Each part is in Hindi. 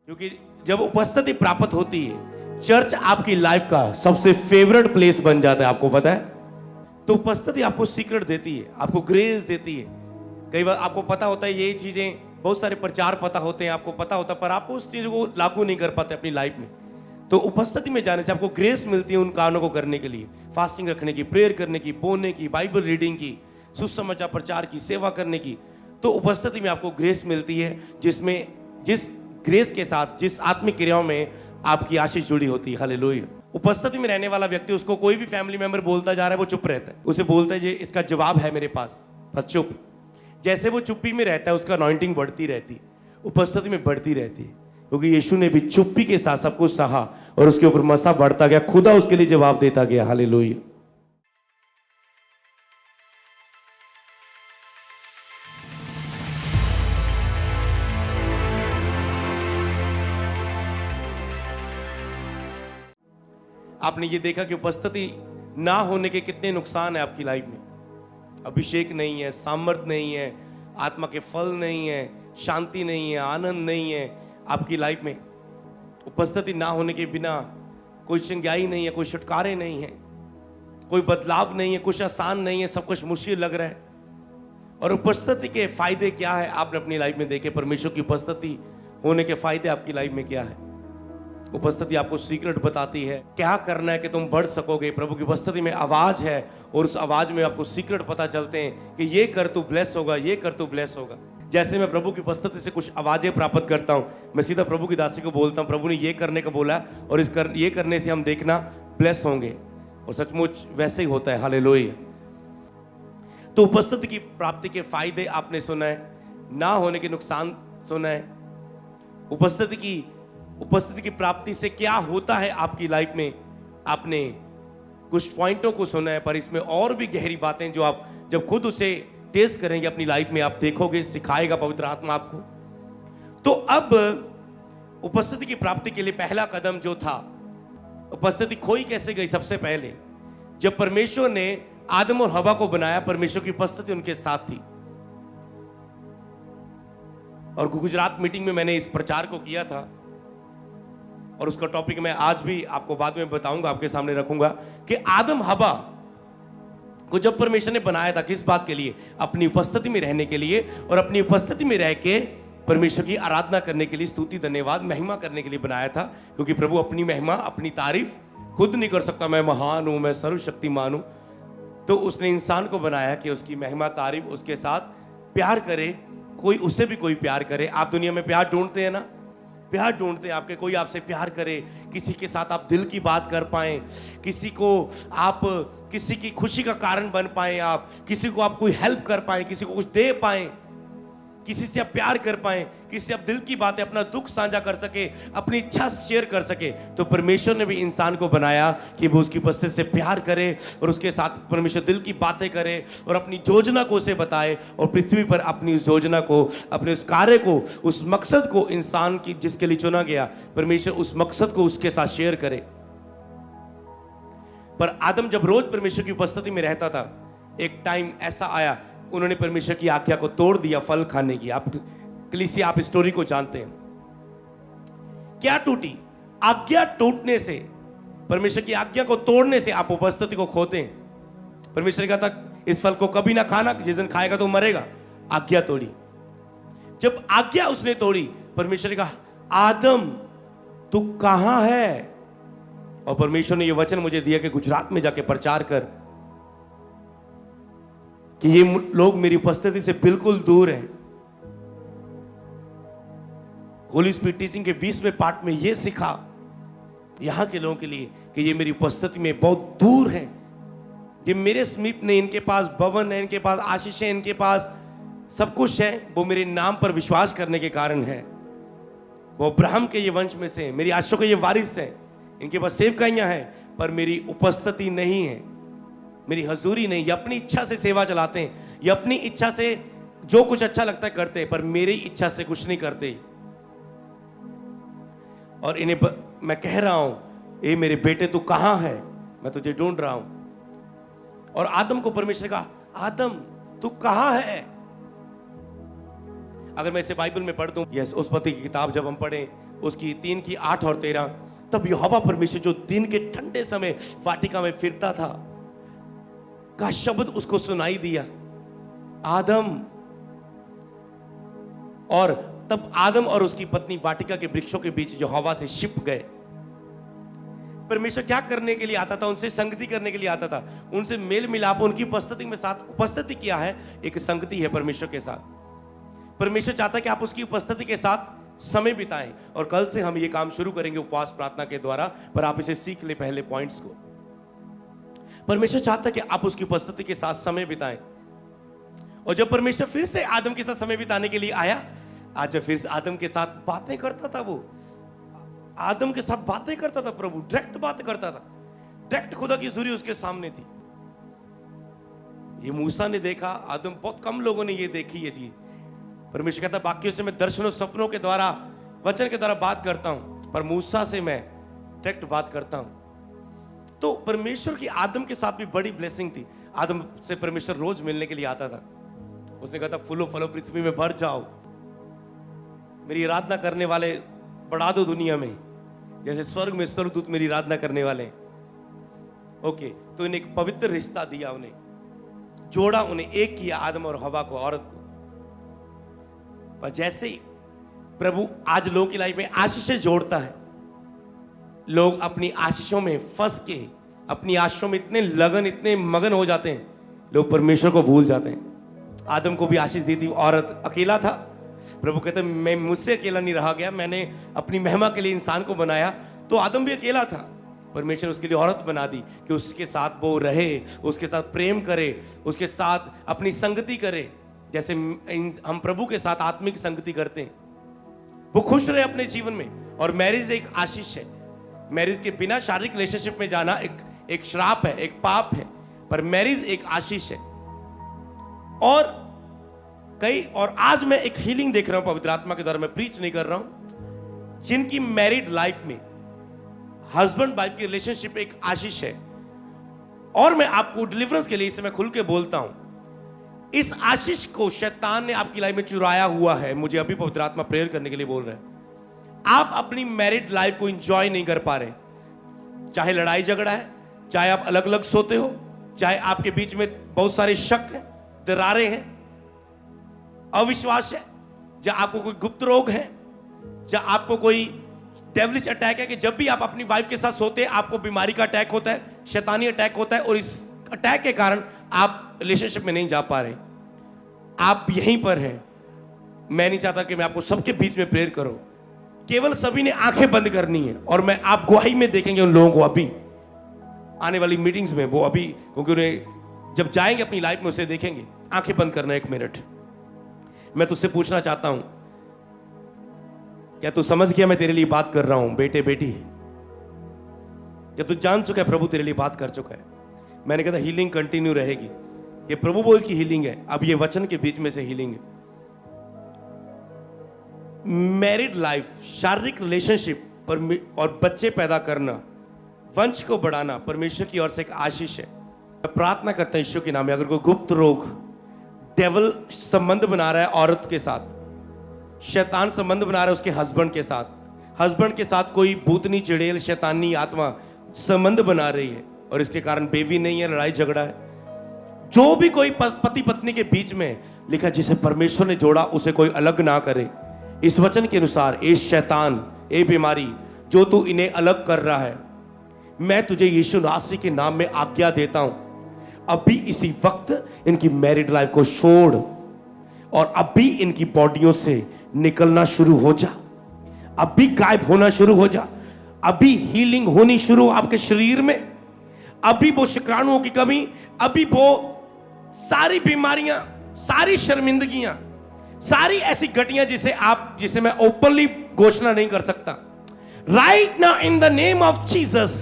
क्योंकि जब उपस्थिति प्राप्त होती है, चर्च आपकी लाइफ का सबसे फेवरेट प्लेस बन जाता है। आपको पता है, तो उपस्थिति आपको सीक्रेट देती है, आपको ग्रेस देती है। कई बार आपको पता होता है ये चीजें, बहुत सारे प्रचार पता होते हैं, आपको पता होता है, पर आप उस चीज को लागू नहीं कर पाते अपनी लाइफ में। तो उपस्थिति में जाने से आपको ग्रेस मिलती है उन कामों को करने के लिए, फास्टिंग रखने की, प्रेयर करने की, बोलने की, बाइबल रीडिंग की, सुसमाचार प्रचार की, सेवा करने की। तो उपस्थिति में आपको ग्रेस मिलती है, जिस ग्रेस के साथ जिस आत्मिक क्रियाओं में आपकी आशीष जुड़ी होती है। हालेलुया। उपस्थिति में रहने वाला व्यक्ति, उसको कोई भी फैमिली मेंबर बोलता जा रहा है, वो चुप रहता है। उसे बोलता है ये इसका जवाब है मेरे पास, पर चुप। जैसे वो चुप्पी में रहता है, उसका अनॉइंटिंग बढ़ती रहती है, उपस्थिति में बढ़ती रहती है। क्योंकि यीशु ने भी चुप्पी के साथ सब कुछ सहा और उसके ऊपर मसा बढ़ता गया, खुदा उसके लिए जवाब देता गया। हालेलुया। आपने ये देखा कि उपस्थिति ना होने के कितने नुकसान है आपकी लाइफ में। अभिषेक नहीं है, सामर्थ नहीं है, आत्मा के फल नहीं है, शांति नहीं है, आनंद नहीं है आपकी लाइफ में। उपस्थिति ना होने के बिना कोई चंगाई नहीं है, कोई छुटकारे नहीं है, कोई बदलाव नहीं है, कुछ आसान नहीं है, सब कुछ मुश्किल लग रहा है। और उपस्थिति के फायदे क्या है आपने अपनी लाइफ में देखे? परमेश्वर की उपस्थिति होने के फायदे आपकी लाइफ में क्या है? उपस्थिति आपको सीक्रेट बताती है क्या करना है कि तुम बढ़ सकोगे। प्रभु की उपस्थिति में आवाज है और उस आवाज में आपको सीक्रेट पता चलते हैं कि ये कर तू ब्लेस होगा, ये कर तू ब्लेस होगा। जैसे मैं प्रभु की उपस्थिति से कुछ आवाजें प्राप्त करता हूं, मैं सीधा प्रभु की दासी को बोलता हूं, प्रभु ने ये करने को बोला और ये करने से हम देखना ब्लेस होंगे, और सचमुच वैसे ही होता है। हालेलुया। तो उपस्थिति की प्राप्ति के फायदे आपने सुना है, ना होने के नुकसान सुना है, उपस्थिति की प्राप्ति से क्या होता है आपकी लाइफ में आपने कुछ पॉइंटों को सुना है। पर इसमें और भी गहरी बातें जो आप जब खुद उसे टेस्ट करेंगे अपनी लाइफ में, आप देखोगे, सिखाएगा पवित्र आत्मा आपको। तो अब उपस्थिति की प्राप्ति के लिए पहला कदम जो था, उपस्थिति खोई कैसे गई? सबसे पहले जब परमेश्वर ने आदम और हवा को बनाया, परमेश्वर की उपस्थिति उनके साथ थी। और गुजरात मीटिंग में मैंने इस प्रचार को किया था और उसका टॉपिक मैं आज भी आपको बाद में बताऊंगा, आपके सामने रखूंगा कि आदम हवा को जब परमेश्वर ने बनाया था, किस बात के लिए? अपनी उपस्थिति में रहने के लिए, और अपनी उपस्थिति में रह के परमेश्वर की आराधना करने के लिए, स्तुति, धन्यवाद, महिमा करने के लिए बनाया था। क्योंकि प्रभु अपनी महिमा, अपनी तारीफ खुद नहीं कर सकता। मैं महान हूं, मैं सर्वशक्तिमान हूं। तो उसने इंसान को बनाया कि उसकी महिमा, तारीफ, उसके साथ प्यार करे, कोई उससे भी कोई प्यार करे। आप दुनिया में प्यार ढूंढते हैं ना, प्यार ढूंढते हैं आपके, कोई आपसे प्यार करे, किसी के साथ आप दिल की बात कर पाए, किसी की खुशी का कारण बन पाए, आप किसी को आप कोई हेल्प कर पाए, किसी को कुछ दे पाए, किसी से आप प्यार कर पाए, किसी से आप दिल की बातें, अपना दुख साझा कर सके, अपनी इच्छा शेयर कर सके। तो परमेश्वर ने भी इंसान को बनाया कि वो उसकी उपस्थिति से प्यार करे और उसके साथ परमेश्वर दिल की बातें करे और अपनी योजना को उसे बताए, और पृथ्वी पर अपनी उस योजना को, अपने उस कार्य को, उस मकसद को, इंसान की जिसके लिए चुना गया, परमेश्वर उस मकसद को उसके साथ शेयर करे। पर आदम जब रोज परमेश्वर की उपस्थिति में रहता था, एक टाइम ऐसा आया, उन्होंने परमेश्वर की आज्ञा को तोड़ दिया फल खाने की। आप कलीसिया, आप स्टोरी को जानते हैं। क्या टूटी? आज्ञा टूटने से, परमेश्वर की आज्ञा को तोड़ने से आप उपस्थिति को खोते हैं। परमेश्वर ने कहा था इस फल को कभी ना खाना, जिस दिन खाएगा तो मरेगा। आज्ञा तोड़ी। जब आज्ञा उसने तोड़ी, परमेश्वर ने कहा आदम तू कहां है? और परमेश्वर ने यह वचन मुझे दिया कि गुजरात में जाके प्रचार कर कि ये लोग मेरी उपस्थिति से बिल्कुल दूर हैं। होली स्पिरिट टीचिंग के 20वें पार्ट में ये सिखा यहां के लोगों के लिए कि ये मेरी उपस्थिति में बहुत दूर हैं, ये मेरे समीप नहीं, इनके पास भवन है, इनके पास आशीष है, इनके पास सब कुछ है, वो मेरे नाम पर विश्वास करने के कारण है। वो अब्राहम के ये वंश में से, मेरी आशीषों के ये वारिस हैं, इनके पास सेवकाइयां हैं, पर मेरी उपस्थिति नहीं है, मेरी हजूरी नहीं। ये अपनी इच्छा से सेवा चलाते हैं, ये अपनी इच्छा से जो कुछ अच्छा लगता है करते हैं, पर मेरी इच्छा से कुछ नहीं करते। और इन्हें मैं कह रहा हूं, ए मेरे बेटे तू कहां है? मैं तुझे ढूंढ रहा हूं। और आदम को परमेश्वर ने कहा आदम तू कहां है? अगर मैं इसे बाइबल में पढ़ दूं, यस, उत्पत्ति की किताब जब हम पढ़ें उसकी 3 की 8 और 13, तब यहोवा परमेश्वर जो दिन के ठंडे समय वाटिका में फिरता था का शब्द उसको सुनाई दिया, आदम। और तब आदम और उसकी पत्नी वाटिका के वृक्षों के बीच यहोवा से छिप गए। परमेश्वर क्या करने के लिए आता था? उनसे संगति करने के लिए आता था, उनसे मेल मिलाप, उनकी उपस्थिति में साथ उपस्थिति किया है, एक संगति है परमेश्वर के साथ। परमेश्वर चाहता है कि आप उसकी उपस्थिति के साथ समय बिताएं। और कल से हम ये काम शुरू करेंगे उपवास प्रार्थना के द्वारा, पर आप इसे सीख ले पहले पॉइंट्स को। परमेश्वर चाहता है कि आप उसकी उपस्थिति के साथ समय बिताएं। और जब परमेश्वर फिर से आदम के साथ समय बिताने के लिए आया, आज जब फिर से आदम के साथ बातें करता था, वो आदम के साथ बातें करता था, प्रभु डायरेक्ट बात करता था, डायरेक्ट खुदा की हुजूरी उसके सामने थी। ये मूसा ने देखा, आदम, बहुत कम लोगों ने ये देखी ये चीज। परमेश्वर कहता बाकियों से मैं दर्शनों सपनों के द्वारा, वचन के द्वारा बात करता हूं, पर मूसा से मैं डायरेक्ट बात करता हूं। तो परमेश्वर की आदम के साथ भी बड़ी ब्लेसिंग थी। आदम से परमेश्वर रोज मिलने के लिए आता था। उसने कहा था फूलो फलो पृथ्वी में भर जाओ, मेरी आराधना करने वाले बढ़ा दो दुनिया में, जैसे स्वर्ग में स्वर्गदूत मेरी आराधना करने वाले। ओके, तो इन्हें एक पवित्र रिश्ता दिया, उन्हें जोड़ा, उन्हें एक किया, आदम और हवा को, औरत को। पर जैसे ही प्रभु आज लोगों की लाइफ में आशीषें जोड़ता है, लोग अपनी आशीषों में फंस के, अपनी आशीषों में इतने लगन, इतने मगन हो जाते हैं, लोग परमेश्वर को भूल जाते हैं। आदम को भी आशीष दी थी, औरत अकेला था। प्रभु कहते मैं मुझसे अकेला नहीं रहा गया, मैंने अपनी महिमा के लिए इंसान को बनाया। तो आदम भी अकेला था, परमेश्वर ने उसके लिए औरत बना दी कि उसके साथ वो रहे, उसके साथ प्रेम करे, उसके साथ अपनी संगति करे, जैसे हम प्रभु के साथ आत्मिक संगति करते हैं। वो खुश रहे अपने जीवन में। और मैरिज एक आशीष है। मैरिज के बिना शारीरिक रिलेशनशिप में जाना एक श्राप है, एक पाप है, पर मैरिज एक आशीष है। और आज मैं एक हीलिंग देख रहा हूं पवित्र आत्मा के द्वारा, मैं प्रीच नहीं कर रहा हूं, जिनकी मैरिड लाइफ में हस्बैंड वाइफ की रिलेशनशिप एक आशीष है। और मैं आपको डिलीवरेंस के लिए इसे मैं खुल के बोलता हूं, इस आशीष को शैतान ने आपकी लाइफ में चुराया हुआ है। मुझे अभी पवित्र आत्मा प्रेयर करने के लिए बोल रहे हैं। आप अपनी मैरिड लाइफ को एंजॉय नहीं कर पा रहे, चाहे लड़ाई झगड़ा है, चाहे आप अलग अलग सोते हो, चाहे आपके बीच में बहुत सारे शक हैं, दरारें हैं, अविश्वास है, या आपको कोई गुप्त रोग है, या आपको कोई डेविलिश अटैक है कि जब भी आप अपनी वाइफ के साथ सोते हैं आपको बीमारी का अटैक होता है, शैतानी अटैक होता है, और इस अटैक के कारण आप रिलेशनशिप में नहीं जा पा रहे, आप यहीं पर हैं। मैं नहीं चाहता कि मैं आपको सबके बीच में प्रेयर करूं, केवल सभी ने आंखें बंद करनी है। और मैं आप गवाही में देखेंगे उन लोगों को अभी आने वाली मीटिंग्स में, वो अभी, क्योंकि उन्हें जब जाएंगे अपनी लाइफ में उसे देखेंगे। आंखें बंद करना 1 मिनट। मैं तुझसे पूछना चाहता हूं, क्या तू समझ गया मैं तेरे लिए बात कर रहा हूं? बेटे बेटी, क्या तू जान चुका है प्रभु तेरे लिए बात कर चुका है? मैंने कहा था हीलिंग कंटिन्यू रहेगी। ये प्रभु बोल की हीलिंग है, अब ये वचन के बीच में से हीलिंग है। मैरिड लाइफ, शारीरिक रिलेशनशिप और बच्चे पैदा करना, वंश को बढ़ाना परमेश्वर की ओर से एक आशीष है। मैं प्रार्थना करता हूं ईश्वर के नाम में, अगर कोई गुप्त रोग, डेविल संबंध बना रहा है औरत के साथ, शैतान संबंध बना रहा है उसके हस्बैंड के साथ कोई भूतनी चिड़ेल शैतानी आत्मा संबंध बना रही है और इसके कारण बेबी नहीं है, लड़ाई झगड़ा है, जो भी कोई पति पत्नी के बीच में लिखा जिसे परमेश्वर ने जोड़ा उसे कोई अलग ना करे, इस वचन के अनुसार ए शैतान, ए बीमारी जो तू इन्हें अलग कर रहा है, मैं तुझे यीशु नासरी के नाम में आज्ञा देता हूं, अभी इसी वक्त इनकी मैरिड लाइफ को छोड़ और अभी इनकी बॉडियों से निकलना शुरू हो जा, अभी गायब होना शुरू हो जा, अभी हीलिंग होनी शुरू आपके शरीर में, अभी वो शुक्राणुओं की कमी, अभी वो सारी बीमारियां, सारी शर्मिंदगियां, सारी ऐसी घटियां जिसे मैं ओपनली घोषणा नहीं कर सकता, right now in the name of Jesus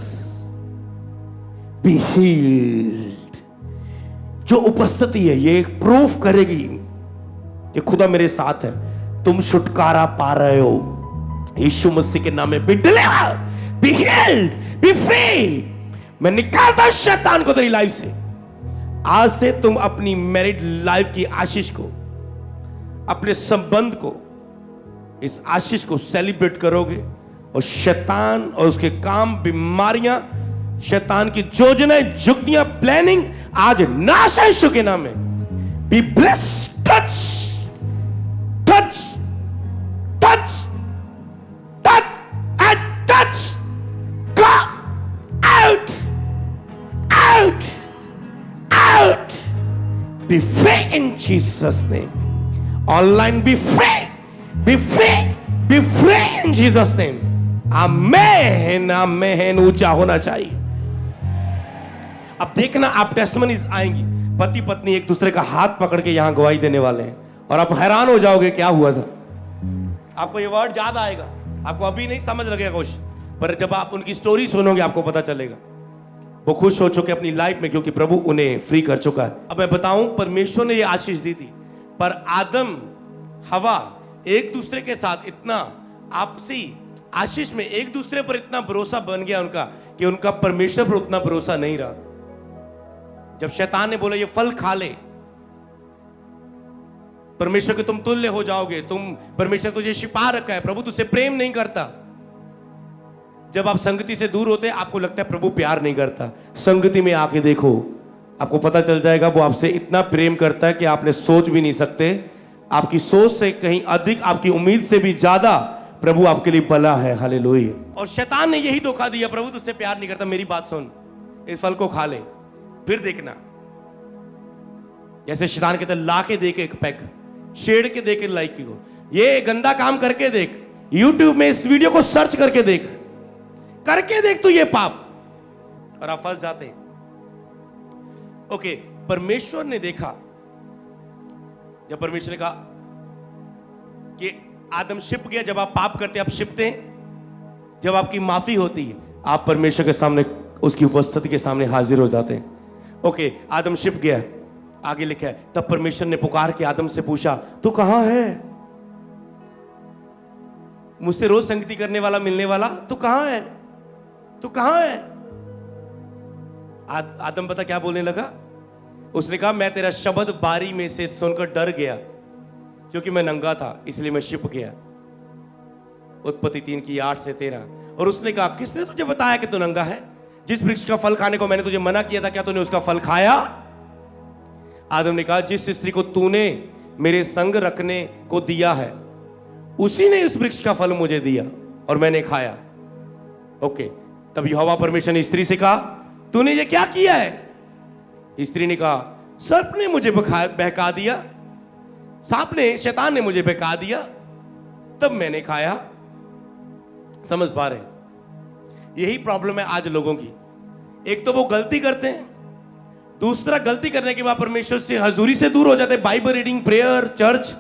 be healed. जो उपस्थिति है ये प्रूफ करेगी कि खुदा मेरे साथ है, तुम छुटकारा पा रहे हो यीशु मसीह के नाम में। Be delivered, be healed, B free. मैं निकालता हूं शैतान को तेरी लाइफ से। आज से तुम अपनी मैरिड लाइफ की आशीष को, अपने संबंध को इस आशीष को सेलिब्रेट करोगे और शैतान और उसके काम, बीमारियां, शैतान की योजनाएं, युक्तियां, प्लानिंग आज नाश है यीशु के नाम में। Be blessed. Touch touch touch touch and touch. Go out out out. Be free in Jesus name. Online be free, be free, be free in Jesus name. Amen amen. ऊंचा होना चाहिए। अब देखना आप टेस्टिमनीज आएंगी, पति पत्नी एक दूसरे का हाथ पकड़ के यहां गवाही देने वाले हैं और आप हैरान हो जाओगे क्या हुआ था। आपको ये वर्ड याद आएगा, आपको अभी नहीं समझ लगेगा कुछ, पर जब आप उनकी स्टोरी सुनोगे आपको पता चलेगा। वो खुश हो चुके अपनी लाइफ में क्योंकि प्रभु उन्हें फ्री कर चुका है। अब मैं बताऊं, परमेश्वर ने ये आशीष दी थी, पर आदम हवा एक दूसरे के साथ इतना आपसी आशीष में एक दूसरे पर इतना भरोसा बन गया उनका कि उनका परमेश्वर पर उतना भरोसा नहीं रहा। जब शैतान ने बोला ये फल खा ले, परमेश्वर के तुम तुल्य हो जाओगे, तुम, परमेश्वर तुझे छिपा रखा है, प्रभु तुझसे प्रेम नहीं करता। जब आप संगति से दूर होते हैं आपको लगता है प्रभु प्यार नहीं करता। संगति में आके देखो, आपको पता चल जाएगा वो आपसे इतना प्रेम करता है कि आपने सोच भी नहीं सकते। आपकी सोच से कहीं अधिक, आपकी उम्मीद से भी ज्यादा प्रभु आपके लिए भला है। हालेलुया। और शैतान ने यही धोखा दिया, प्रभु तुझसे प्यार नहीं करता। मेरी बात सुन, इस फल को खा ले, फिर देखना। जैसे शैतान कहता ला के देख एक पैक, शेड़ के देख लाइक को, ये गंदा काम करके देख, यूट्यूब में इस वीडियो को सर्च करके देख, करके देख तू ये पाप, और आप फंस जाते हैं। ओके, परमेश्वर ने देखा, जब परमेश्वर ने कहा कि आदम छिप गया, जब आप पाप करते आप छिपते हैं, जब आपकी माफी होती है आप परमेश्वर के सामने, उसकी उपस्थिति के सामने हाजिर हो जाते हैं। ओके, आदम छिप गया, आगे लिखा है तब परमेश्वर ने पुकार के आदम से पूछा तू कहां है? मुझसे रोज संगति करने वाला, मिलने वाला, तू कहां है? तू कहां है? आदम पता क्या बोलने लगा? उसने कहा मैं तेरा शब्द बारी में से सुनकर डर गया क्योंकि मैं नंगा था, इसलिए मैं छिप गया। उत्पत्ति 3 की 8 से 13। और उसने कहा किसने तुझे बताया कि तू नंगा है? जिस वृक्ष का फल खाने को मैंने तुझे मना किया था, क्या तूने उसका फल खाया? आदम ने कहा जिस स्त्री को तूने मेरे संग रखने को दिया है उसी ने इस वृक्ष का फल मुझे दिया और मैंने खाया। ओके, तब यहोवा परमेश्वर ने स्त्री से कहा तूने ये क्या किया है? स्त्री ने कहा सर्प ने मुझे बहका दिया, सांप ने, शैतान ने मुझे बहका दिया, तब मैंने खाया। समझ पा रहे हैं? यही प्रॉब्लम है आज लोगों की। एक तो वो गलती करते हैं, दूसरा गलती करने के बाद परमेश्वर से, हजूरी से दूर हो जाते हैं। बाइबल रीडिंग, प्रेयर, चर्च,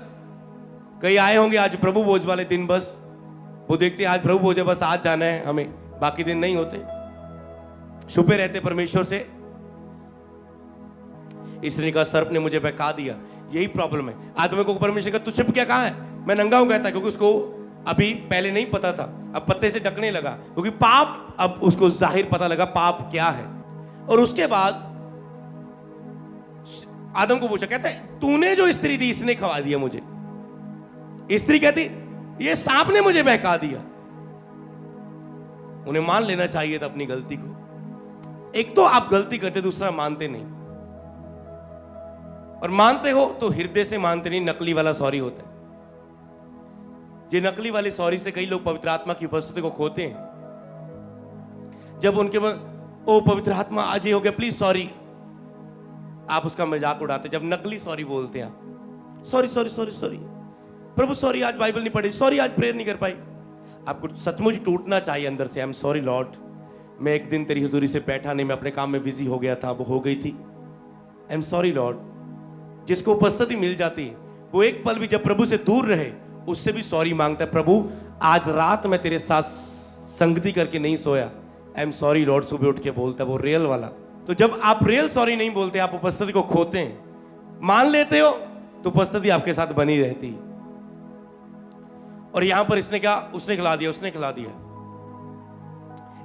कई आए होंगे आज प्रभु भोज वाले दिन, बस वो देखते हैं आज प्रभु भोज है, बस आज जाना है हमें, बाकी दिन नहीं होते, छुपे रहते परमेश्वर से। इसने कहा सर्प ने मुझे बहका दिया। यही प्रॉब्लम है। आदमी को परमेश्वर का तू छिप क्या कहा है? मैं नंगा हूं कहता है, क्योंकि उसको अभी पहले नहीं पता था, अब पत्ते से ढकने लगा, क्योंकि पाप, अब उसको जाहिर पता लगा पाप क्या है। और उसके बाद आदम को पूछा, कहता है तूने जो स्त्री दी इसने खवा दिया मुझे। स्त्री कहती ये सांप ने मुझे बहका दिया। उन्हें मान लेना चाहिए था अपनी गलती को। एक तो आप गलती करते, दूसरा मानते नहीं, और मानते हो तो हृदय से मानते नहीं, नकली वाला सॉरी होता है। ये नकली वाली सॉरी से कई लोग पवित्र आत्मा की उपस्थिति को खोते हैं। जब उनके ओ पवित्र आत्मा आज ये हो गया प्लीज सॉरी, आप उसका मजाक उड़ाते। जब नकली सॉरी बोलते हैं आप, सॉरी सॉरी सॉरी सॉरी प्रभु, सॉरी आज बाइबल नहीं पढ़ी, सॉरी आज प्रेयर नहीं कर पाई। आपको सचमुच टूटना चाहिए अंदर से, आई एम सॉरी लॉर्ड, मैं एक दिन तेरी हुजूरी से बैठा नहीं, मैं अपने काम में बिजी हो गया था, वो हो गई थी, आई एम सॉरी लॉर्ड। जिसको उपस्थिति मिल जाती है वो एक पल भी जब प्रभु से दूर रहे उससे भी सॉरी मांगता है, प्रभु आज रात मैं तेरे साथ संगति करके नहीं सोया, आई एम सॉरी लॉर्ड, सुबह उठ के बोलता है, वो रियल वाला। तो जब आप रियल सॉरी नहीं बोलते, आप उपस्थिति को खोते हैं, मान लेते हो तो उपस्थिति आपके साथ बनी रहती है। और यहां पर इसने क्या, उसने खिला दिया, उसने खिला दिया।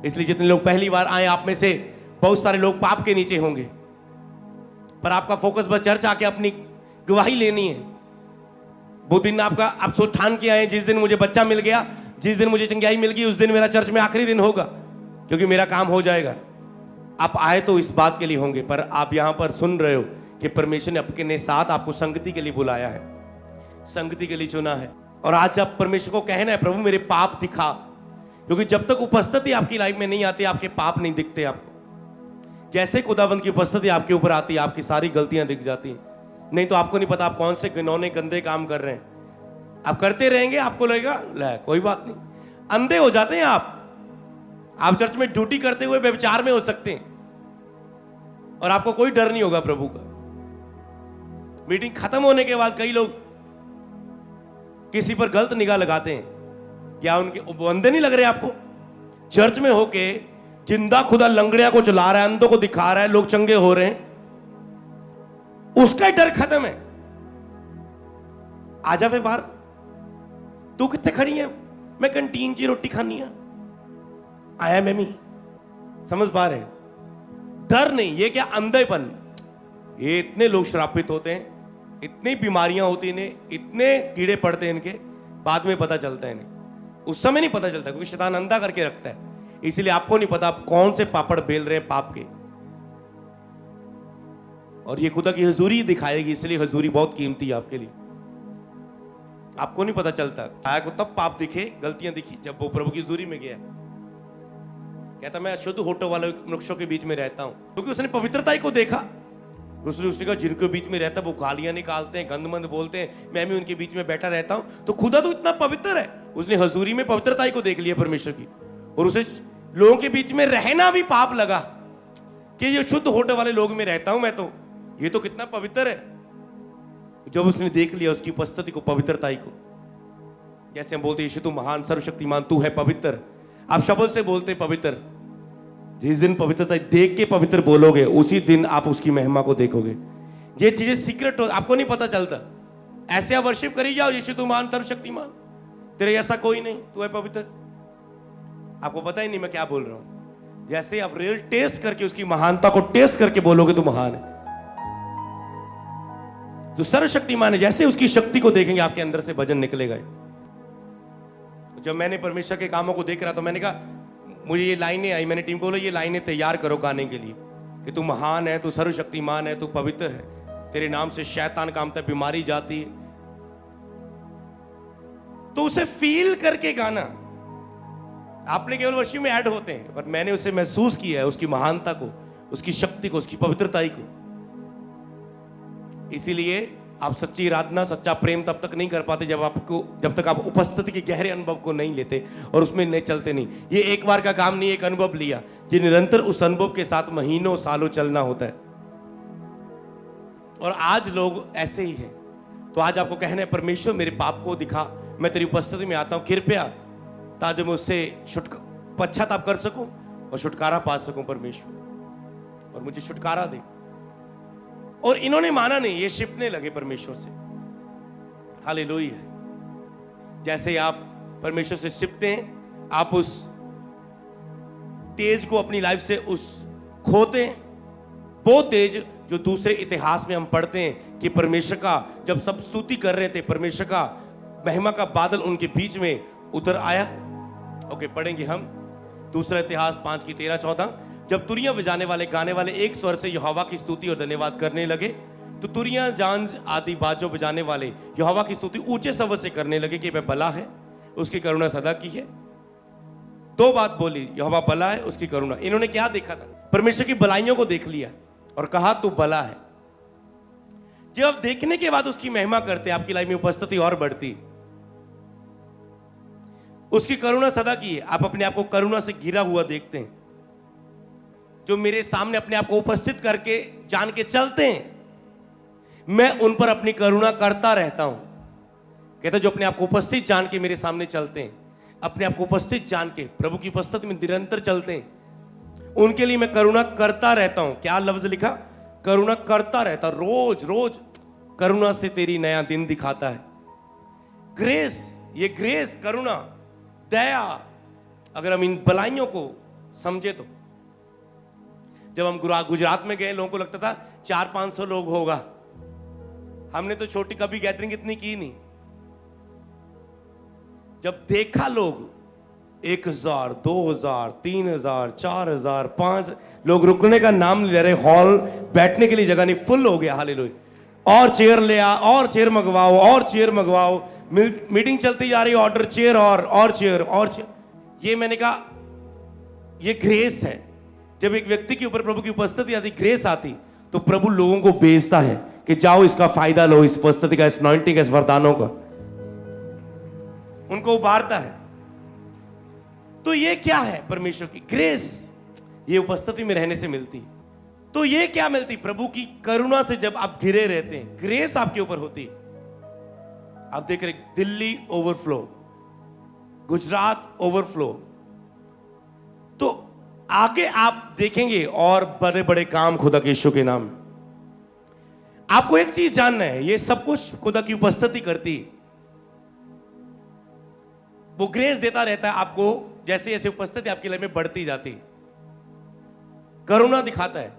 इसलिए जितने लोग पहली बार आए, आप में से बहुत सारे लोग पाप के नीचे होंगे, पर आपका फोकस बस चर्च आके अपनी गवाही लेनी है, वो दिन आपका आप सोच ठान के आए, जिस दिन मुझे बच्चा मिल गया, जिस दिन मुझे चंगाई मिल गई, उस दिन मेरा चर्च में आखिरी दिन होगा, क्योंकि मेरा काम हो जाएगा। आप आए तो इस बात के लिए होंगे, पर आप यहां पर सुन रहे हो कि परमेश्वर ने अपने साथ आपको संगति के लिए बुलाया है, संगति के लिए चुना है। और आज आप परमेश्वर को कहना है, प्रभु मेरे पाप दिखा, क्योंकि जब तक उपस्थिति आपकी लाइफ में नहीं आती, आपके पाप नहीं दिखते आपको। जैसे खुदावंद की उपस्थिति आपके ऊपर आती है, आपकी सारी गलतियां दिख जाती हैं। नहीं तो आपको नहीं पता आप कौन से घिनौने गंदे काम कर रहे हैं। आप करते रहेंगे, आपको लगेगा ले कोई बात नहीं, अंधे हो जाते हैं आप चर्च में ड्यूटी करते हुए व्यभिचार में हो सकते हैं, और आपको कोई डर नहीं होगा प्रभु का। मीटिंग खत्म होने के बाद कई लोग किसी पर गलत निगाह लगाते हैं, क्या उनके वो अंधे नहीं लग रहे आपको? चर्च में होके जिंदा खुदा लंगड़िया को चला रहा है, अंधों को दिखा रहा है, लोग चंगे हो रहे हैं, उसका ही डर खत्म है। आ जावे बाहर, तू कितने खड़ी है? मैं कैंटीन ची रोटी खानी है, आया मैं भी समझ पा रहे। डर नहीं, ये क्या अंधेपन। ये इतने लोग श्रापित होते हैं, इतनी बीमारियां होती इन्हें, इतने कीड़े पड़ते हैं इनके, बाद में पता चलता है इन्हें, उस समय नहीं पता चलता, क्योंकि शैतान अंधा करके रखता है। इसलिए आपको नहीं पता आप कौन से पापड़ बेल रहे हैं पाप के, और ये खुदा की हजूरी दिखाएगी। इसलिए हजूरी बहुत कीमती है आपके लिए। आपको नहीं पता चलता, आया को तब पाप दिखे, गलतियां दिखी जब वो प्रभु की हजूरी में गया। कहता मैं शुद्ध होठों वाले वृक्षों के बीच में रहता हूं, क्योंकि उसने पवित्रता को देखा। उसने कहा जिनके बीच में रहता वो गालियां निकालते हैं, गंदमंद बोलते हैं, मैं भी उनके बीच में बैठा रहता हूं। तो खुदा तो इतना पवित्र है, उसने हजूरी में पवित्रता को देख लिया परमेश्वर की, और उसे लोगों के बीच में रहना भी पाप लगा कि ये शुद्ध होठों वाले लोग में रहता हूं मैं, तो ये तो कितना पवित्र है। जब उसने देख लिया उसकी उपस्थिति को, पवित्रता को, जैसे हम बोलते यीशु तू महान सर्वशक्तिमान तू है पवित्र, आप शब्द से बोलते पवित्र। जिस दिन पवित्रता देख के पवित्र बोलोगे, उसी दिन आप उसकी महिमा को देखोगे। ये चीजें सीक्रेट आपको नहीं पता चलता। ऐसे आप वर्शिप करी जाओ, यीशु तू महान सर्वशक्तिमान, तेरे ऐसा कोई नहीं, तू है पवित्र, आपको पता ही नहीं मैं क्या बोल रहा हूं। जैसे आप रियल टेस्ट करके उसकी महानता को टेस्ट करके बोलोगे तो महान है, तो सर्वशक्तिमान है। जैसे उसकी शक्ति को देखेंगे आपके अंदर से भजन निकलेगा। जब मैंने परमेश्वर के कामों को देख रहा तो मैंने कहा, मुझे ये लाइनें आई, मैंने टीम को बोला ये लाइनें तैयार करो गाने के लिए, कि तू महान है, तू सर्वशक्तिमान है, तू पवित्र है, तेरे नाम से शैतान कामता है, बीमारी जाती है। तो उसे फील करके गाना, आपने केवल वर्शिप में ऐड होते हैं, पर मैंने उसे महसूस किया है, उसकी महानता को, उसकी शक्ति को, उसकी पवित्रता को। इसीलिए आप सच्ची आराधना, सच्चा प्रेम तब तक नहीं कर पाते जब तक आप उपस्थिति के गहरे अनुभव को नहीं लेते और उसमें नहीं चलते नहीं। ये एक बार का काम नहीं, एक अनुभव लिया, ये निरंतर उस अनुभव के साथ महीनों सालों चलना होता है। और आज लोग ऐसे ही हैं। तो आज आपको कहना है, परमेश्वर मेरे पाप को दिखा, मैं तेरी उपस्थिति में आता हूं, कृपया, ताकि मैं उससे पश्चाताप कर सकूं और छुटकारा पा सकूं परमेश्वर, और मुझे छुटकारा दे। और इन्होंने माना नहीं, ये शिपने लगे परमेश्वर से। हालेलुया। जैसे आप परमेश्वर से शिपते हैं, आप उस तेज को अपनी लाइफ से उस खोते हैं, वो तेज जो दूसरे इतिहास में हम पढ़ते हैं कि परमेश्वर का जब सब स्तुति कर रहे थे, परमेश्वर का महिमा का बादल उनके बीच में उतर आया। ओके, पढ़ेंगे हम दूसरा इतिहास 5:13-14। जब तुरियां बजाने वाले, गाने वाले एक स्वर से यहोवा की स्तुति और धन्यवाद करने लगे, तो तुरियां, झांझ आदि बाजों बजाने वाले यहोवा की स्तुति ऊंचे स्वर से करने लगे कि वह भला है, उसकी करुणा सदा की है। दो बात बोली, यहोवा भला है, उसकी करुणा। इन्होंने क्या देखा था? परमेश्वर की भलाइयों को देख लिया और कहा तू भला है। जब आप देखने के बाद उसकी महिमा करते, आपकी लाइफ में उपस्थिति और बढ़ती। उसकी करुणा सदा की है। आप अपने आप को करुणा से घिरा हुआ देखते हैं। जो मेरे सामने अपने आप को उपस्थित करके जान के चलते हैं, मैं उन पर अपनी करुणा करता रहता हूं। कहते जो अपने आप को उपस्थित जान के मेरे सामने चलते हैं, अपने आप को उपस्थित जान के प्रभु की उपस्थिति में निरंतर चलते हैं, उनके लिए मैं करुणा करता रहता हूं। क्या लफ्ज लिखा? करुणा करता रहता। रोज रोज करुणा से तेरी नया दिन दिखाता है। ग्रेस, ये ग्रेस, करुणा, दया, अगर हम इन भलाइयों को समझे तो। जब हम गुजरात में गए, लोगों को लगता था 400-500 लोग होगा। हमने तो छोटी कभी गैदरिंग इतनी की नहीं। जब देखा लोग 1000, 2000, 3000, 4000, 5 लोग रुकने का नाम ले रहे, हॉल बैठने के लिए जगह नहीं, फुल हो गया। हालेलुया। और चेयर ले आ, और चेयर मंगवाओ, और चेयर मंगवाओ, मीटिंग चलती जा रही, ऑर्डर चेयर और चेयर और चेयर। ये मैंने कहा ये ग्रेस है। जब एक व्यक्ति के ऊपर प्रभु की उपस्थिति आती, ग्रेस आती, तो प्रभु लोगों को भेजता है कि जाओ इसका फायदा लो, इस उपस्थिति का, इस अनॉइंटिंग का, इस वरदानों का, उनको उबारता है। तो ये क्या है? परमेश्वर की ग्रेस, ये उपस्थिति में रहने से मिलती। तो ये क्या मिलती? प्रभु की करुणा से जब आप घिरे रहते हैं, ग्रेस आपके ऊपर होती। आप देख रहे दिल्ली ओवरफ्लो, गुजरात ओवरफ्लो, तो आगे आप देखेंगे और बड़े बड़े काम खुदा के यीशु के नाम। आपको एक चीज जानना है, ये सब कुछ खुदा की उपस्थिति करती है। वो ग्रेस देता रहता है आपको, जैसे जैसे उपस्थिति आपकी लाइफ में बढ़ती जाती, करुणा दिखाता है।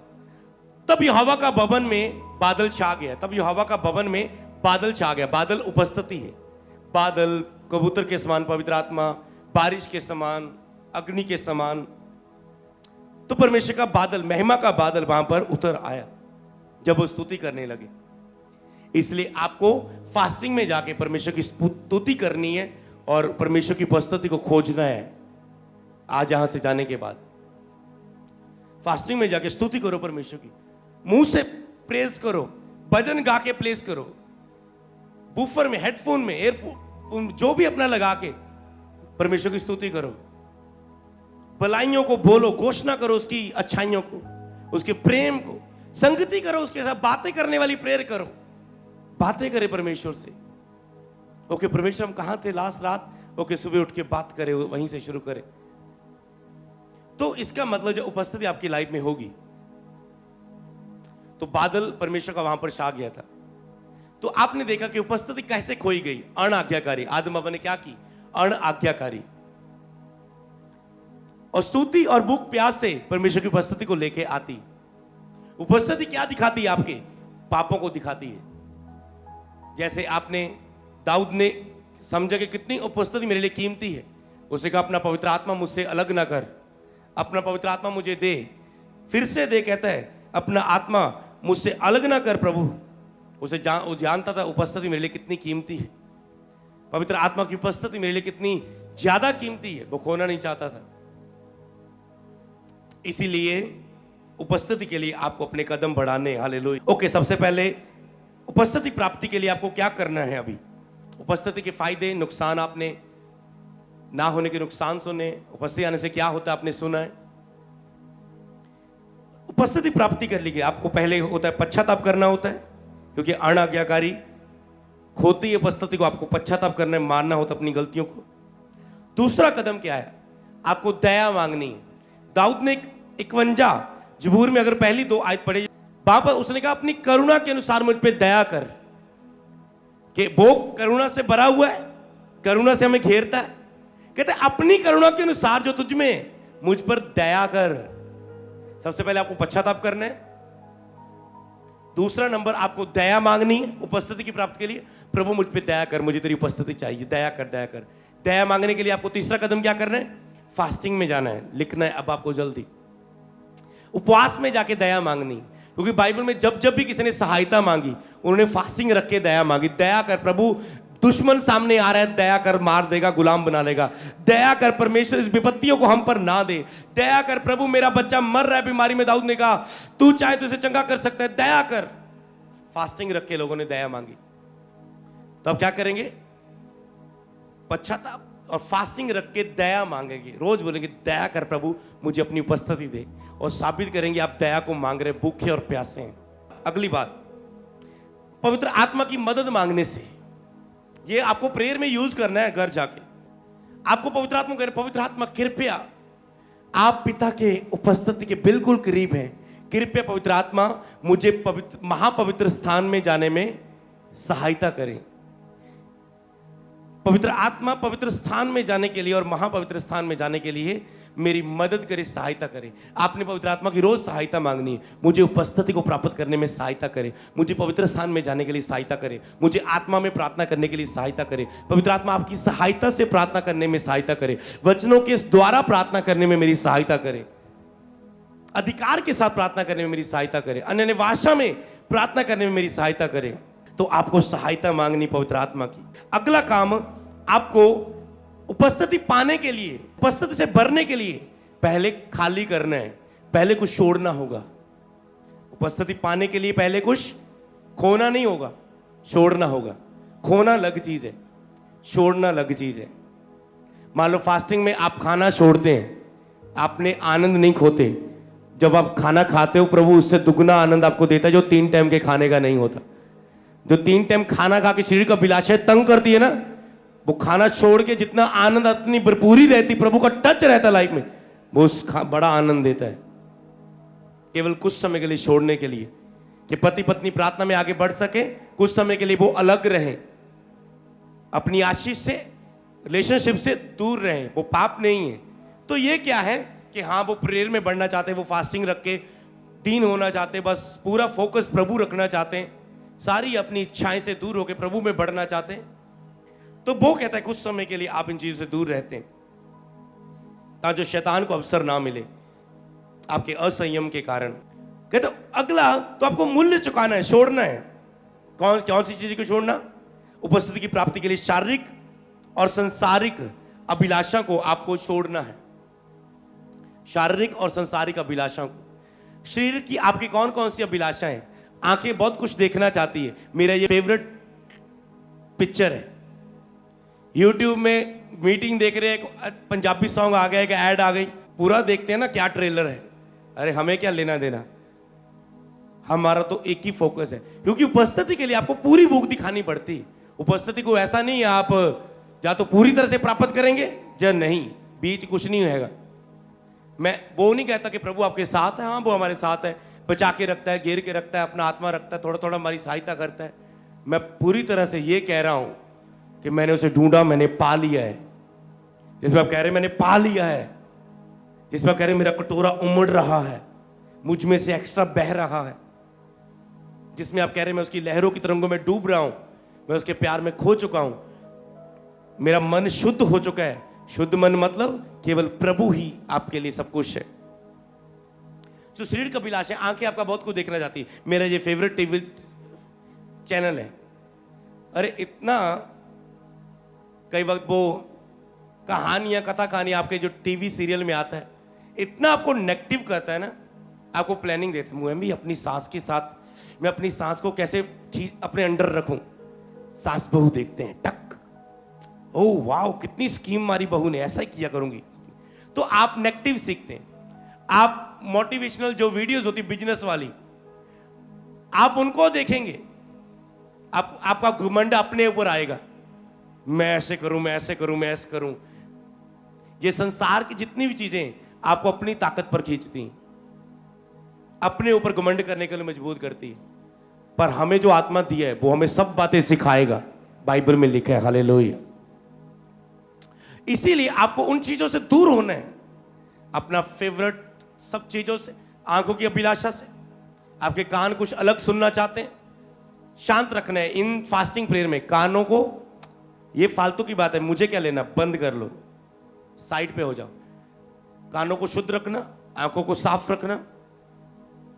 तब यहोवा का भवन में बादल छा गया। तब यहोवा का भवन में बादल छा गया। बादल उपस्थिति है। बादल कबूतर के समान, पवित्र आत्मा, बारिश के समान, अग्नि के समान। तो परमेश्वर का बादल, महिमा का बादल वहां पर उतर आया जब वो स्तुति करने लगे। इसलिए आपको फास्टिंग में जाके परमेश्वर की स्तुति करनी है और परमेश्वर की उपस्थिति को खोजना है। आज यहां से जाने के बाद फास्टिंग में जाके स्तुति करो परमेश्वर की, मुंह से प्रेज करो, भजन गा के प्लेस करो, बूफर में, हेडफोन में, एयरफोन, जो भी अपना लगा के परमेश्वर की स्तुति करो। भलाइयों को बोलो, घोषणा करो उसकी अच्छाइयों को, उसके प्रेम को, संगति करो उसके साथ, बातें करने वाली प्रेयर करो, बातें करें परमेश्वर से। ओके परमेश्वर हम कहां थे लास्ट रात, ओके सुबह उठ के बात करें, वहीं से शुरू करें। तो इसका मतलब जो उपस्थिति आपकी लाइफ में होगी, तो बादल परमेश्वर का वहां पर छा गया था। तो आपने देखा कि उपस्थिति कैसे खोई गई। अनाज्ञाकारी, आदम हव्वा ने क्या की? अनाज्ञाकारी। और स्तुति और भूख प्यास से परमेश्वर की उपस्थिति को लेके आती। उपस्थिति क्या दिखाती है? आपके पापों को दिखाती है। जैसे आपने, दाऊद ने समझा कि कितनी उपस्थिति मेरे लिए कीमती है। उसे कहा अपना पवित्र आत्मा मुझसे अलग ना कर, अपना पवित्र आत्मा मुझे दे। फिर से दे, कहता है अपना आत्मा मुझसे अलग ना कर प्रभु। वो जानता था उपस्थिति मेरे लिए कितनी कीमती है, पवित्र आत्मा की उपस्थिति मेरे लिए कितनी ज्यादा कीमती है, वो खोना नहीं चाहता था। इसीलिए उपस्थिति के लिए आपको अपने कदम बढ़ाने। हालेलुया। ओके, सबसे पहले उपस्थिति प्राप्ति के लिए आपको क्या करना है? अभी उपस्थिति के फायदे, नुकसान, आपने ना होने के नुकसान सुने, उपस्थिति आने से क्या होता है आपने सुना है। उपस्थिति प्राप्ति कर ली, आपको पहले होता है पश्चाताप करना होता है, क्योंकि अनाज्ञाकारी खोती उपस्थिति को आपको पश्चाताप करना है, मानना होता अपनी गलतियों को। दूसरा कदम क्या है? आपको दया मांगनी है। दाऊद ने 51 जबूर में अगर पहली 2 आयत पढ़े, वहां पर उसने कहा अपनी करुणा के अनुसार मुझ पे दया कर, कि वो करुणा से भरा हुआ है, करुणा से हमें घेरता है। कहते अपनी करुणा के अनुसार जो तुझ में, मुझ पर दया कर। सबसे पहले आपको पश्चाताप करना है। दूसरा नंबर आपको दया मांगनी है उपस्थिति की प्राप्ति के लिए। प्रभु मुझ पे दया कर, मुझे तेरी उपस्थिति चाहिए, दया कर, दया कर। दया मांगने के लिए आपको तीसरा कदम क्या करना है? फास्टिंग में जाना है, लिखना है अब आपको जल्दी, उपवास में जाके दया मांगनी। क्योंकि बाइबल में जब जब भी किसी ने सहायता मांगी, उन्होंने फास्टिंग रख के दया मांगी। दया कर प्रभु, दुश्मन सामने आ रहा है, दया कर, मार देगा, गुलाम बना लेगा। दया कर परमेश्वर, इस विपत्तियों को हम पर ना दे। दया कर प्रभु, मेरा बच्चा मर रहा है बीमारी में, दाऊद ने कहा तू चाहे तो इसे चंगा कर सकता है, दया कर। फास्टिंग रख के लोगों ने दया मांगी। तो अब क्या करेंगे? पश्चाताप और फास्टिंग रख के दया मांगेंगे। रोज बोलेंगे दया कर प्रभु, मुझे अपनी उपस्थिति दे, और साबित करेंगे आप दया को मांग रहे, भूखे और प्यासे हैं। अगली बात, पवित्र आत्मा की मदद मांगने से। ये आपको प्रेयर में यूज करना है। घर जाके आपको पवित्र आत्मा कह, पवित्र आत्मा कृपया, आप पिता के उपस्थिति के बिल्कुल करीब हैं, कृपया पवित्र आत्मा मुझे पवित्र, महापवित्र स्थान में जाने में सहायता करें। पवित्र आत्मा पवित्र स्थान में जाने के लिए और महापवित्र स्थान में जाने के लिए मेरी मदद करे, सहायता करे। आपने पवित्र आत्मा की रोज सहायता मांगनी है। मुझे उपस्थिति को प्राप्त करने में सहायता करे, मुझे पवित्र स्थान में जाने के लिए सहायता करे, मुझे आत्मा में प्रार्थना करने के लिए सहायता करे। पवित्र आत्मा आपकी सहायता से प्रार्थना करने में सहायता करे, वचनों के द्वारा प्रार्थना करने में मेरी सहायता करे, अधिकार के साथ प्रार्थना करने में मेरी सहायता करे, अन्य भाषा में प्रार्थना करने में मेरी सहायता करे। तो आपको सहायता मांगनी पवित्र आत्मा की। अगला काम, आपको उपस्थिति पाने के लिए, उपस्थिति से भरने के लिए पहले खाली करना है, पहले कुछ छोड़ना होगा। उपस्थिति पाने के लिए पहले कुछ खोना नहीं होगा, छोड़ना होगा। खोना अलग चीज है, छोड़ना अलग चीज है। मान लो फास्टिंग में आप खाना छोड़ते हैं, आपने आनंद नहीं खोते। जब आप खाना खाते हो, प्रभु उससे दुगना आनंद आपको देता है, जो 3 टाइम के खाने का नहीं होता। जो 3 टाइम खाना खा के शरीर का अभिलाषा तंग करती है ना, वो खाना छोड़ के जितना आनंद, इतनी भरपूरी रहती, प्रभु का टच रहता लाइफ में, वो बड़ा आनंद देता है। केवल कुछ समय के लिए छोड़ने के लिए, कि पति पत्नी प्रार्थना में आगे बढ़ सके, कुछ समय के लिए वो अलग रहें, अपनी आशीष से, रिलेशनशिप से दूर रहें। वो पाप नहीं है। तो ये क्या है कि हाँ, वो प्रेयर में बढ़ना चाहते हैं, वो फास्टिंग रख के दीन होना चाहते हैं, बस पूरा फोकस प्रभु रखना चाहते हैं, सारी अपनी इच्छाएं से दूर होकर प्रभु में बढ़ना चाहते हैं। तो वो कहता है कुछ समय के लिए आप इन चीजों से दूर रहते हैं, ताकि जो शैतान को अवसर ना मिले आपके असंयम के कारण। कहते अगला, तो आपको मूल्य चुकाना है, छोड़ना है। कौन सी चीज को छोड़ना? उपस्थिति की प्राप्ति के लिए शारीरिक और संसारिक अभिलाषा को आपको छोड़ना है। शारीरिक और संसारिक अभिलाषा को। शरीर की आपकी कौन कौन सी अभिलाषाएं? आंखें बहुत कुछ देखना चाहती है। मेरा ये फेवरेट पिक्चर है, YouTube में मीटिंग देख रहे हैं, पंजाबी सॉन्ग आ गया, एक ऐड आ गई, पूरा देखते हैं ना, क्या ट्रेलर है। अरे हमें क्या लेना देना, हमारा तो एक ही फोकस है। क्योंकि उपस्थिति के लिए आपको पूरी भूख दिखानी पड़ती। उपस्थिति को ऐसा नहीं है आप या तो पूरी तरह से प्राप्त करेंगे या नहीं, बीच कुछ नहीं होगा। मैं वो नहीं कहता कि प्रभु आपके साथ है, हाँ वो हमारे साथ है, बचा के रखता है, घेर के रखता है, अपना आत्मा रखता है, थोड़ा थोड़ा हमारी सहायता करता है। मैं पूरी तरह से ये कह रहा हूं कि मैंने उसे ढूंढा, मैंने पा लिया है। जिसमें आप कह रहे हैं मैंने पा लिया है, जिसमें आप कह रहे हैं मेरा कटोरा उमड़ रहा है, मुझ में से एक्स्ट्रा बह रहा है, जिसमें आप कह रहे हैं मैं उसकी लहरों की तरंगों में डूब रहा हूं, मैं उसके प्यार में खो चुका हूं, मेरा मन शुद्ध हो चुका है। शुद्ध मन मतलब केवल प्रभु ही आपके लिए सब कुछ है। जो शरीर का अभिलाषा है, आंखें आपका बहुत कुछ देखना चाहती है। मेरा ये फेवरेट टीवी चैनल है, अरे इतना, कई वक्त वो कहानियां, कथा कहानी आपके जो टीवी सीरियल में आता है, इतना आपको नेगेटिव करता है ना, आपको प्लानिंग देता है। मैं भी अपनी सास के साथ, मैं अपनी सास को कैसे अपने अंडर रखूं। सास बहू देखते हैं, टक, ओह वाह कितनी स्कीम मारी बहू ने, ऐसा ही किया करूंगी। तो आप नेगेटिव सीखते हैं। आप मोटिवेशनल जो वीडियोस होती बिजनेस वाली, आप उनको देखेंगे, आपका घमंड अपने ऊपर आएगा, मैं ऐसे करूं, मैं ऐसे करूं, मैं ऐसे करूं। ये संसार की जितनी भी चीजें आपको अपनी ताकत पर खींचती, अपने ऊपर घमंड करने के लिए मजबूर करती। पर हमें जो आत्मा दिया है वो हमें सब बातें सिखाएगा, बाइबल में लिखा है, हालेलुया। इसीलिए आपको उन चीजों से दूर होना है, अपना फेवरेट सब चीजों से, आंखों की अभिलाषा से। आपके कान कुछ अलग सुनना चाहते हैं, शांत रखना है इन फास्टिंग प्रेयर में। कानों को, ये फालतू की बात है, मुझे क्या लेना, बंद कर लो, साइड पे हो जाओ। कानों को शुद्ध रखना, आंखों को साफ रखना,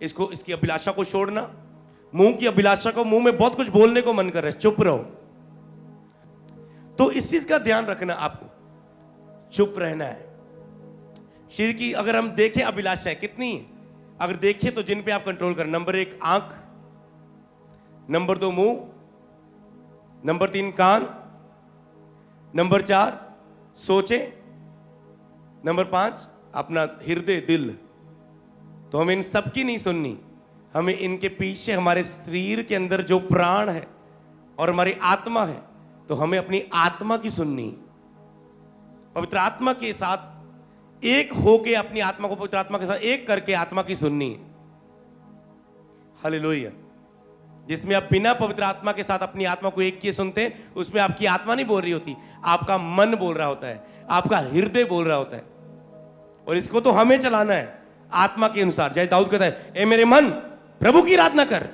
इसकी अभिलाषा को छोड़ना। मुंह की अभिलाषा को, मुंह में बहुत कुछ बोलने को मन कर रहा है, चुप रहो। तो इस चीज का ध्यान रखना, आपको चुप रहना है। शरीर की अगर हम देखें अभिलाषाएं कितनी, अगर देखें तो जिन पे आप कंट्रोल करें, नंबर 1 आंख, नंबर 2 मुंह, नंबर 3 कान, नंबर 4 सोचे, नंबर 5 अपना हृदय, दिल। तो हमें इन सब की नहीं सुननी, हमें इनके पीछे हमारे शरीर के अंदर जो प्राण है और हमारी आत्मा है, तो हमें अपनी आत्मा की सुननी। पवित्र आत्मा के साथ एक होके, अपनी आत्मा को पवित्र आत्मा के साथ एक करके आत्मा की सुननी है। हालेलुया। जिसमें आप बिना पवित्र आत्मा के साथ अपनी आत्मा को एक किए सुनते हैं, उसमें आपकी आत्मा नहीं बोल रही होती, आपका मन बोल रहा होता है, आपका हृदय बोल रहा होता है। और इसको तो हमें चलाना है आत्मा के अनुसार। जैसे दाऊद कहता है, ए मेरे मन प्रभु की आराधना कर।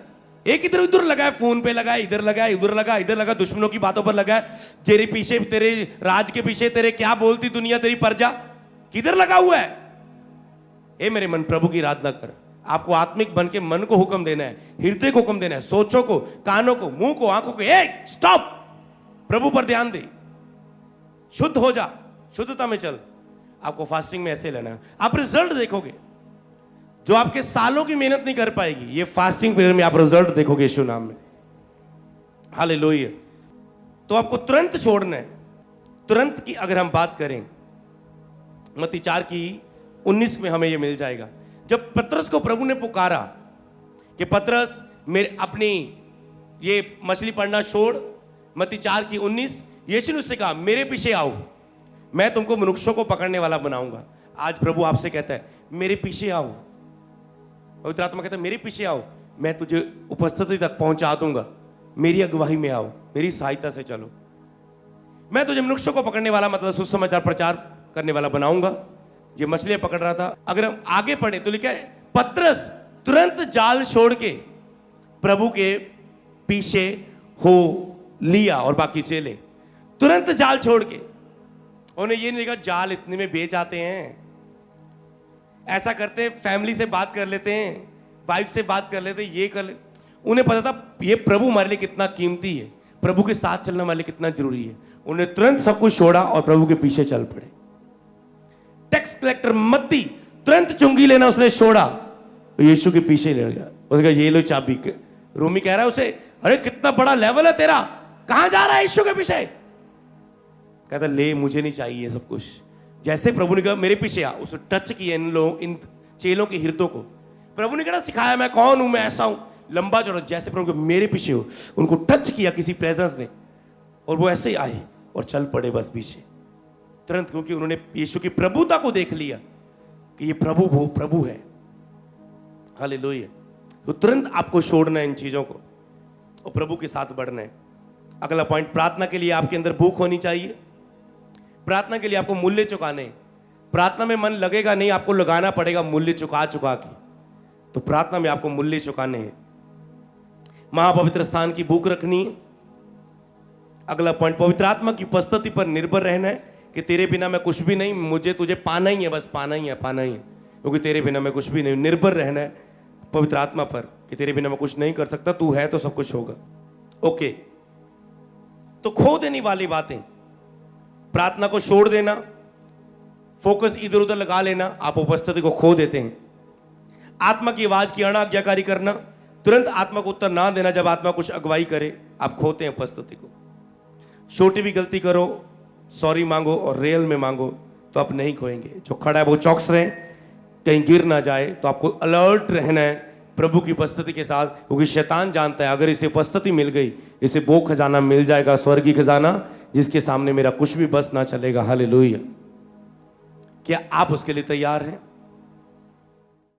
एक इधर उधर लगा है, फोन पे लगा है, इधर लगा है, उधर लगा, इधर लगा, दुश्मनों की बातों पर लगा है, तेरे पीछे, तेरे राज के पीछे, तेरे क्या बोलती दुनिया, तेरी प्रजा किधर लगा हुआ है। ए मेरे मन प्रभु की आराधना कर। आपको आत्मिक बन के मन को हुक्म देना है, हृदय को हुक्म देना है, सोचों को, कानों को, मुंह को, आंखों को, ए स्टॉप, प्रभु पर ध्यान दे, शुद्ध हो जा, शुद्धता में चल। आपको फास्टिंग में ऐसे लेना है, आप रिजल्ट देखोगे जो आपके सालों की मेहनत नहीं कर पाएगी। ये फास्टिंग पीरियड में आप रिजल्ट देखोगे यीशु नाम में। हालेलुया। तो आपको तुरंत छोड़ना है। तुरंत की अगर हम बात करें, मत्ती 4:19 में हमें ये मिल जाएगा। जब पतरस को प्रभु ने पुकारा कि पतरस मेरे अपनी ये मछली पकड़ना छोड़, मत्ती 4:19, यीशु ने उससे कहा मेरे पीछे आओ, मैं तुमको मनुष्यों को पकड़ने वाला बनाऊंगा। आज प्रभु आपसे कहता है मेरे पीछे आओ। पवित्र आत्मा कहता है मेरे पीछे आओ, मैं तुझे उपस्थिति तक पहुंचा दूंगा, मेरी अगुवाई में आओ, मेरी सहायता से चलो, मैं तुझे मनुष्यों को पकड़ने वाला, मतलब सुसमाचार प्रचार करने वाला बनाऊंगा। ये मछलियां पकड़ रहा था। अगर हम आगे पढ़े तो लिखा है पतरस तुरंत जाल छोड़ के प्रभु के पीछे हो लिया, और बाकी चेले तुरंत जाल छोड़ के, उन्हें ये नहीं लिखा जाल इतने में बेच आते हैं, ऐसा करते हैं, फैमिली से बात कर लेते हैं, वाइफ से बात कर लेते हैं, ये कर ले। उन्हें पता था ये प्रभु हमारे लिए कितना कीमती है, प्रभु के साथ चलना हमारे लिए कितना जरूरी है। उन्हें तुरंत सब कुछ छोड़ा और प्रभु के पीछे चल पड़े। टैक्स कलेक्टर मत्ती तुरंत चुंगी लेना उसने छोड़ा, यीशु के पीछे ले गया। उसने कहा ये लो चाबी। रोमी कह रहा है उसे, अरे कितना बड़ा लेवल है तेरा, कहां जा रहा है यीशु के पीछे। कहता ले मुझे नहीं चाहिए सब कुछ। जैसे प्रभु ने कहा मेरे पीछे आ, उसने टच किया इन चेलों के हृदयों को। प्रभु ने कहा सिखाया मैं कौन हूं, मैं ऐसा हूं, लंबा चौड़ा। जैसे प्रभु को मेरे पीछे हो, उनको टच किया किसी प्रेजेंस ने, और वो ऐसे ही आए और चल पड़े बस पीछे तुरंत, क्योंकि उन्होंने यीशु की प्रभुता को देख लिया कि ये प्रभु वो प्रभु है। हालेलुया। तो तुरंत आपको छोड़ना है इन चीजों को और प्रभु के साथ बढ़ना है। अगला पॉइंट, प्रार्थना के लिए आपके अंदर भूख होनी चाहिए। प्रार्थना के लिए आपको मूल्य चुकाने। प्रार्थना में मन लगेगा नहीं, आपको लगाना पड़ेगा मूल्य चुका चुका के। तो प्रार्थना में आपको मूल्य चुकाने हैं। महापवित्र स्थान की भूख रखनी है। अगला पॉइंट, पवित्र आत्मा की उपस्थिति पर निर्भर रहना है कि तेरे बिना मैं कुछ भी नहीं, मुझे तुझे पाना ही है, बस पाना ही है, पाना ही है, क्योंकि तेरे बिना मैं कुछ भी नहीं। निर्भर रहना है पवित्र आत्मा पर कि तेरे बिना मैं कुछ नहीं कर सकता, तू है तो सब कुछ होगा। ओके, तो खो देने वाली बातें, प्रार्थना को छोड़ देना, फोकस इधर उधर लगा लेना, आप उपस्थिति को खो देते हैं। आत्मा की आवाज की अनाज्ञाकारी करना, तुरंत आत्मा को उत्तर ना देना जब आत्मा कुछ अगुवाई करे, आप खोते हैं उपस्थिति को। छोटी भी गलती करो, सॉरी मांगो और रियल में मांगो, तो आप नहीं खोएंगे। जो खड़ा है वो चौकस रहे, कहीं गिर ना जाए। तो आपको अलर्ट रहना है प्रभु की उपस्थिति के साथ, क्योंकि शैतान जानता है अगर इसे उपस्थिति मिल गई, इसे वो खजाना मिल जाएगा, स्वर्गीय खजाना, जिसके सामने मेरा कुछ भी बस ना चलेगा। हालेलुया। क्या आप उसके लिए तैयार हैं?